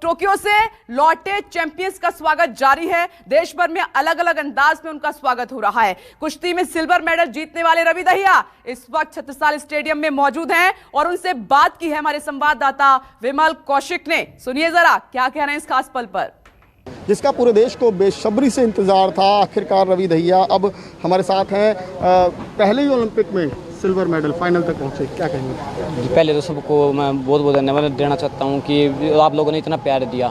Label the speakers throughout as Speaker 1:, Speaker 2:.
Speaker 1: Tokyo से लौटे champions का स्वागत जारी है। देश भर में अलग अलग अंदाज में उनका स्वागत हो रहा है। कुश्ती में सिल्वर मेडल जीतने वाले रवि दहिया इस वक्त छत्रसाल स्टेडियम में मौजूद हैं और उनसे बात की है हमारे संवाददाता विमल कौशिक ने। सुनिए जरा क्या कह रहे हैं इस खास पल पर,
Speaker 2: जिसका पूरे देश को बेसब्री से इंतजार था। आखिरकार रवि दहिया अब हमारे साथ हैं। पहले ही ओलंपिक में सिल्वर मेडल फाइनल तक पहुंचे, क्या कहेंगे?
Speaker 3: पहले तो सबको मैं बहुत बहुत धन्यवाद देना चाहता हूं कि आप लोगों ने इतना प्यार दिया।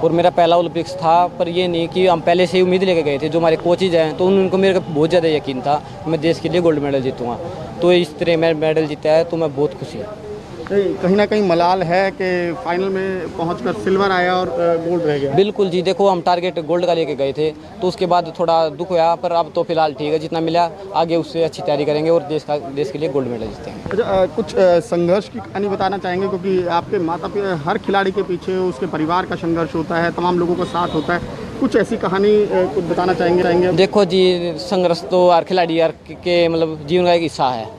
Speaker 3: और मेरा पहला ओलंपिक्स था, पर ये नहीं कि हम पहले से ही उम्मीद लेके गए थे। जो हमारे कोचेज हैं तो उनको मेरे को बहुत ज़्यादा यकीन था कि मैं देश के लिए गोल्ड मेडल जीतूँगा। तो इस तरह मैं मेडल जीता है तो मैं बहुत खुशी हूँ।
Speaker 2: कहीं ना कहीं मलाल है कि फाइनल में पहुंचकर सिल्वर आया और गोल्ड रह गया।
Speaker 3: बिल्कुल जी, देखो हम टारगेट गोल्ड का लेके गए थे तो उसके बाद थोड़ा दुख हुआ, पर अब तो फिलहाल ठीक है। जितना मिला आगे उससे अच्छी तैयारी करेंगे और देश के लिए गोल्ड मेडल जीतेंगे।
Speaker 2: अच्छा, कुछ संघर्ष की कहानी बताना चाहेंगे, क्योंकि आपके माता पिता, हर खिलाड़ी के पीछे उसके परिवार का संघर्ष होता है, तमाम लोगों का साथ होता है। कुछ ऐसी कहानी कुछ बताना चाहेंगे?
Speaker 3: देखो जी, संघर्ष तो हर खिलाड़ी के मतलब जीवन का एक हिस्सा है।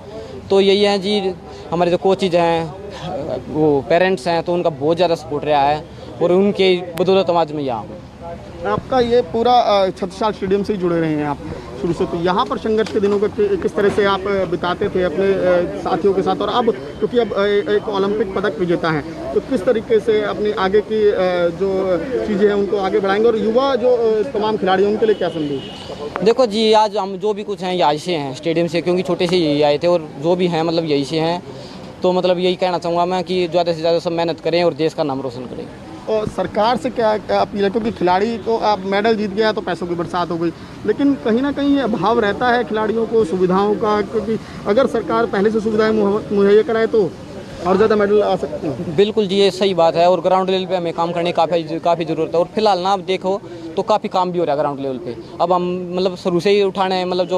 Speaker 3: तो यही है जी, हमारे जो कोचेज हैं, वो पेरेंट्स हैं, तो उनका बहुत ज़्यादा सपोर्ट रहा है और उनके बदौलत आज मैं यहाँ हूँ।
Speaker 2: आपका ये पूरा छत्रसाल स्टेडियम से ही जुड़े रहे हैं आप शुरू से, तो यहाँ पर संघर्ष के दिनों को किस तरह से आप बिताते थे अपने साथियों के साथ? और अब क्योंकि अब एक ओलंपिक पदक विजेता हैं, तो किस तरीके से अपनी आगे की जो चीज़ें हैं उनको आगे बढ़ाएंगे? और युवा जो तमाम खिलाड़ी हैं उनके लिए क्या संदेश?
Speaker 3: देखो जी, आज हम जो भी कुछ हैं यहीं से हैं, स्टेडियम से, क्योंकि छोटे से यही आए थे और जो भी हैं मतलब यहीं से हैं। तो मतलब यही कहना चाहूँगा मैं कि ज़्यादा से ज़्यादा सब मेहनत करें और देश का नाम रोशन करें।
Speaker 2: और सरकार से क्या अपील है? क्योंकि खिलाड़ी तो आप मेडल जीत गया तो पैसों की बरसात हो गई, लेकिन कहीं ना कहीं अभाव रहता है खिलाड़ियों को सुविधाओं का, क्योंकि अगर सरकार पहले से सुविधाएं मुहैया कराए तो और ज़्यादा मेडल आ सकते हैं।
Speaker 3: बिल्कुल जी, ये सही बात है। और ग्राउंड लेवल पे हमें काम करने की काफ़ी ज़रूरत है। और फिलहाल ना आप देखो तो काफ़ी काम भी हो रहा है ग्राउंड लेवल पे। अब हम मतलब शुरू से ही उठाने हैं, मतलब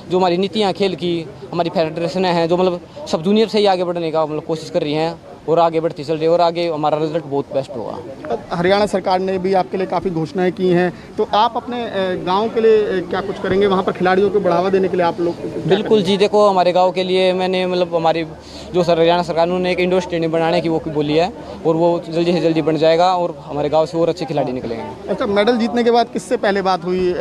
Speaker 3: जो हमारी नीतियाँ खेल की, हमारी फेडरेशनें हैं जो मतलब सब जूनियर से ही आगे बढ़ने का मतलब कोशिश कर रही हैं और आगे बढ़ती चल रही है और आगे हमारा रिजल्ट बहुत बेस्ट होगा।
Speaker 2: हरियाणा सरकार ने भी आपके लिए काफ़ी घोषणाएं की हैं, तो आप अपने गांव के लिए क्या कुछ करेंगे वहां पर खिलाड़ियों को बढ़ावा देने के लिए? आप लोग
Speaker 3: बिल्कुल जी, देखो हमारे गांव के लिए मैंने मतलब हमारी जो हरियाणा सरकार ने एक इंडोर स्टेडियम बनाने की वो बोली है और वो जल्दी से जल्दी बन जाएगा और हमारे गाँव से और अच्छे खिलाड़ी निकलेंगे।
Speaker 2: अच्छा, मेडल जीतने के बाद किससे पहले बात हुई?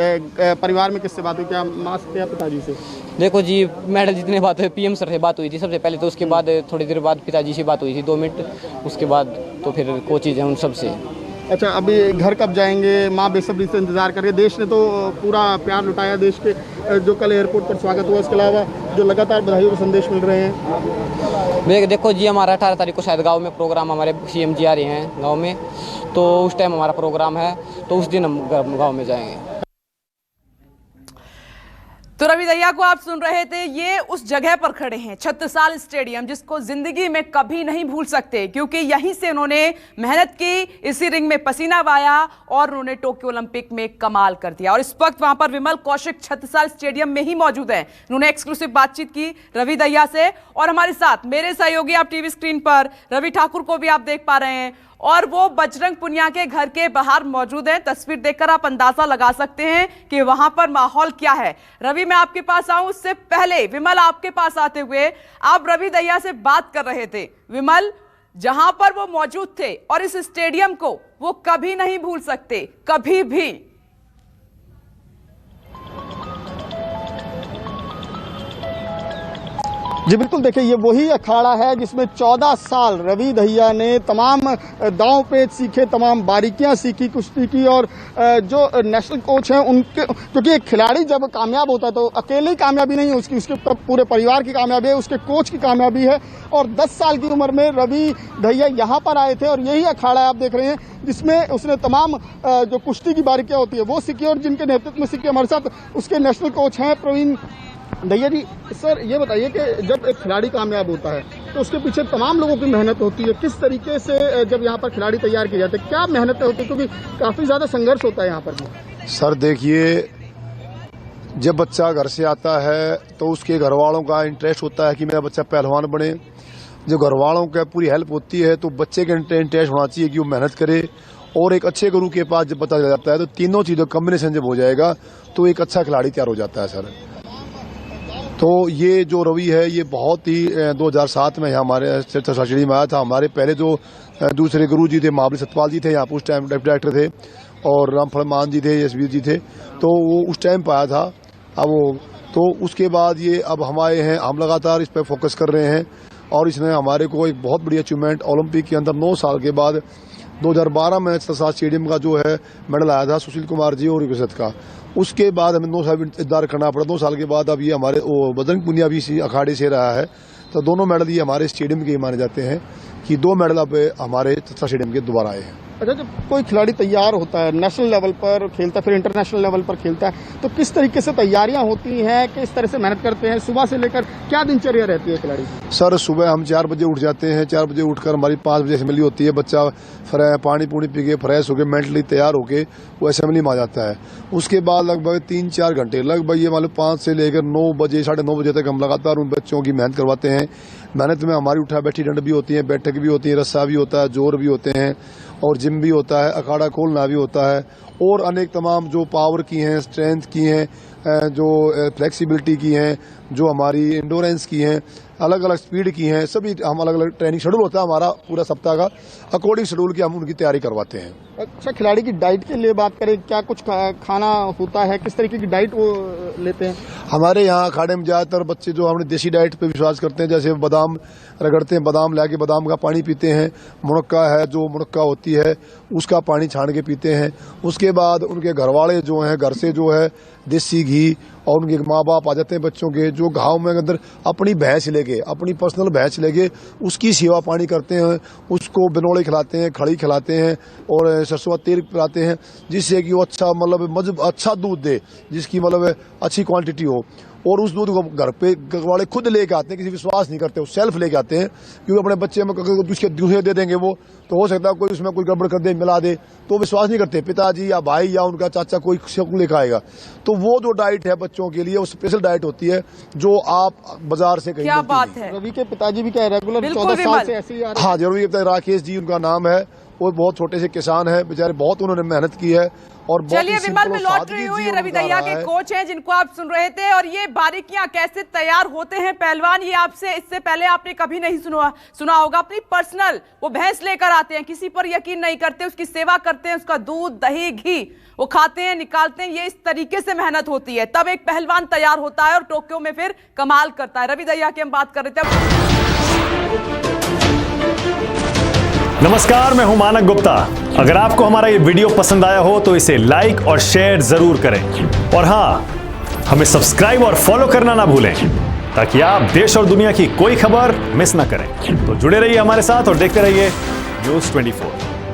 Speaker 2: परिवार में किससे बात हुई? क्या माँ से या पिताजी से?
Speaker 3: देखो जी, मेडल जीतने बात हुई, पीएम सर से बात हुई थी सबसे पहले। तो उसके बाद थोड़ी देर बाद पिताजी से बात हुई थी 2 मिनट। उसके बाद तो फिर कोचेज हैं उन सब से।
Speaker 2: अच्छा, अभी घर कब जाएंगे? माँ बेसब्री से इंतजार कर रही है। देश ने तो पूरा प्यार लुटाया, देश के जो कल एयरपोर्ट पर स्वागत हुआ, इसके अलावा जो लगातार बधाइयों के संदेश मिल रहे हैं।
Speaker 3: देखो जी, हमारा 18 तारीख को शायद गांव में प्रोग्राम, हमारे सीएम जी आ रहे हैं गांव में, तो उस टाइम हमारा प्रोग्राम है, तो उस दिन हम गाँव में जाएंगे।
Speaker 1: तो रवि दहिया को आप सुन रहे थे। ये उस जगह पर खड़े हैं, छत्रसाल स्टेडियम, जिसको जिंदगी में कभी नहीं भूल सकते, क्योंकि यहीं से उन्होंने मेहनत की, इसी रिंग में पसीना बहाया और उन्होंने टोक्यो ओलंपिक में कमाल कर दिया। और इस वक्त वहां पर विमल कौशिक छत्रसाल स्टेडियम में ही मौजूद हैं। उन्होंने एक्सक्लूसिव बातचीत की रवि दहिया से। और हमारे साथ मेरे सहयोगी, आप टीवी स्क्रीन पर रवि ठाकुर को भी आप देख पा रहे हैं, और वो बजरंग पुनिया के घर के बाहर मौजूद हैं। तस्वीर देखकर आप अंदाजा लगा सकते हैं कि वहां पर माहौल क्या है। रवि, मैं आपके पास आऊं उससे पहले विमल, आपके पास आते हुए आप रवि दहिया से बात कर रहे थे। विमल, जहां पर वो मौजूद थे और इस स्टेडियम को वो कभी नहीं भूल सकते, कभी भी।
Speaker 2: जी बिल्कुल, देखिए ये वही अखाड़ा है जिसमें 14 साल रवि दहिया ने तमाम दांव पेच सीखे, तमाम बारीकियां सीखी कुश्ती की। और जो नेशनल कोच हैं उनके, क्योंकि एक खिलाड़ी जब कामयाब होता है तो अकेले ही कामयाबी नहीं है उसके पूरे परिवार की कामयाबी है, उसके कोच की कामयाबी है। और 10 साल की उम्र में रवि दहिया यहाँ पर आए थे और यही अखाड़ा आप देख रहे हैं जिसमें उसने तमाम जो कुश्ती की बारीकियां होती है वो सीखी और जिनके नेतृत्व में सीखी। हमारे साथ उसके नेशनल कोच हैं प्रवीण दहिया जी। सर, ये बताइए कि जब एक खिलाड़ी कामयाब होता है तो उसके पीछे तमाम लोगों की मेहनत होती है। किस तरीके से जब यहाँ पर खिलाड़ी तैयार किए जाते हैं, क्या मेहनत होती है? क्योंकि काफी ज्यादा संघर्ष होता है यहाँ पर भी।
Speaker 4: सर देखिए, जब बच्चा घर से आता है तो उसके घर वालों का इंटरेस्ट होता है कि मेरा बच्चा पहलवान बने। जब घर वालों का पूरी हेल्प होती है तो बच्चे का इंटरेस्ट होना चाहिए कि वो मेहनत करे। और एक अच्छे गुरु के पास जब पता चल जाता है तो तीनों चीजों कॉम्बिनेशन जब हो जाएगा तो एक अच्छा खिलाड़ी तैयार हो जाता है। सर तो ये जो रवि है ये बहुत ही 2007 में यहाँ हमारे स्टेडियम में आया था। हमारे पहले जो दूसरे गुरु जी थे, महाबली सतपाल जी थे, यहाँ पर उस टाइम डेप्टी डायरेक्टर थे, और रामफल मान जी थे, यशवीर जी थे, तो वो उस टाइम पर आया था। अब वो तो उसके बाद ये अब हम आए हैं, हम लगातार इस पर फोकस कर रहे हैं, और इसने हमारे को एक बहुत बड़ी अचीवमेंट ओलंपिक के अंदर 9 साल के बाद 2012 में छत्रसाल स्टेडियम का जो है मेडल आया था सुशील कुमार जी और विकसित का। उसके बाद हमें 9 साल इंतजार करना पड़ा। 2 साल के बाद अब ये हमारे बजरंग पुनिया भी इसी अखाड़े से रहा है, तो दोनों मेडल ये हमारे स्टेडियम के माने जाते हैं कि 2 मेडल अब हमारे छत्रसाल स्टेडियम के दोबारा आए हैं।
Speaker 2: अच्छा, जब कोई खिलाड़ी तैयार होता है, नेशनल लेवल पर खेलता है, फिर इंटरनेशनल लेवल पर खेलता है, तो किस तरीके से तैयारियां होती हैं, किस तरह से मेहनत करते हैं, सुबह से लेकर क्या दिनचर्या रहती है खिलाड़ी की?
Speaker 4: सर सुबह हम 4 बजे उठ जाते हैं। 4 बजे उठकर हमारी 5 बजे असेंबली होती है। बच्चा पानी पूनी पी के फ्रेश होकर मेंटली तैयार होकर वो असेंबली में आ जाता है। उसके बाद लगभग 3-4 घंटे, लगभग ये मान लो 5 से लेकर 9 बजे 9:30 बजे तक हम लगातार उन बच्चों की मेहनत करवाते हैं। मेहनत में हमारी उठा बैठी दंड भी होती है, बैठक भी होती है, रस्सा भी होता है, जोर भी होते हैं, और जिम भी होता है, अखाड़ा खोलना भी होता है, और अनेक तमाम जो पावर की हैं, स्ट्रेंथ की हैं, जो फ्लेक्सिबिलिटी की हैं, जो हमारी इंडोरेंस की हैं, अलग अलग स्पीड की हैं, सभी हम अलग अलग ट्रेनिंग शेड्यूल होता है हमारा पूरा सप्ताह का। अकॉर्डिंग शेड्यूल की हम उनकी तैयारी करवाते हैं।
Speaker 2: अच्छा, खिलाड़ी की डाइट के लिए बात करें, क्या कुछ खाना होता है, किस तरीके की डाइट वो लेते हैं?
Speaker 4: हमारे यहाँ अखाड़े में ज्यादातर बच्चे जो हमने देसी डाइट पे विश्वास करते हैं, जैसे बादाम रगड़ते हैं, बादाम लाके बादाम का पानी पीते हैं, मुनक्का है जो मुनक्का होती है उसका पानी छान के पीते हैं। उसके बाद उनके घरवाले जो हैं घर से जो है देसी घी, और उनके माँ बाप आ जाते हैं बच्चों के, जो गाँव में अंदर अपनी भैंस लेके, अपनी पर्सनल भैंस लेके उसकी सेवा पानी करते हैं, उसको बिनोले खिलाते हैं, खड़ी खिलाते हैं, और सरसों तेल पिलाते हैं, जिससे कि वो अच्छा मतलब अच्छा दूध दे, जिसकी मतलब अच्छी क्वांटिटी हो। और उस दूध को घर पे वाले खुद लेके आते हैं, किसी विश्वास नहीं करते, वो सेल्फ लेके आते हैं, क्योंकि अपने बच्चे में उसके दूसरे दे देंगे वो, तो हो सकता है कोई उसमें कोई गड़बड़ कर दे, मिला दे, तो विश्वास नहीं करते। पिताजी या भाई या उनका चाचा कोई लेकर आएगा। तो वो जो डाइट है बच्चों के लिए वो स्पेशल डाइट होती है, जो आप बाजार से कहीं
Speaker 1: क्या बात है।
Speaker 2: रवि के पिताजी भी क्या रेगुलर 14 साल से ऐसे ही आ रहे हैं?
Speaker 4: हाँ, जरूर। राकेश जी उनका नाम है, वो बहुत छोटे से किसान है बेचारे, बहुत उन्होंने मेहनत की है। और
Speaker 1: चलिए विमल, में लौट रही हूँ। ये रवि दहिया के कोच हैं जिनको आप सुन रहे थे, और ये बारीकियां कैसे तैयार होते हैं पहलवान, ये आपसे इससे पहले आपने कभी नहीं सुना होगा। अपनी पर्सनल वो भैंस लेकर आते हैं, किसी पर यकीन नहीं करते, उसकी सेवा करते हैं, उसका दूध दही घी वो खाते हैं, निकालते हैं। ये इस तरीके से मेहनत होती है, तब एक पहलवान तैयार होता है और टोक्यो में फिर कमाल करता है। रवि दहिया की हम बात कर रहे थे।
Speaker 5: नमस्कार, मैं हूं मानक गुप्ता। अगर आपको हमारा ये वीडियो पसंद आया हो तो इसे लाइक और शेयर जरूर करें, और हां, हमें सब्सक्राइब और फॉलो करना ना भूलें, ताकि आप देश और दुनिया की कोई खबर मिस ना करें। तो जुड़े रहिए हमारे साथ और देखते रहिए News 24।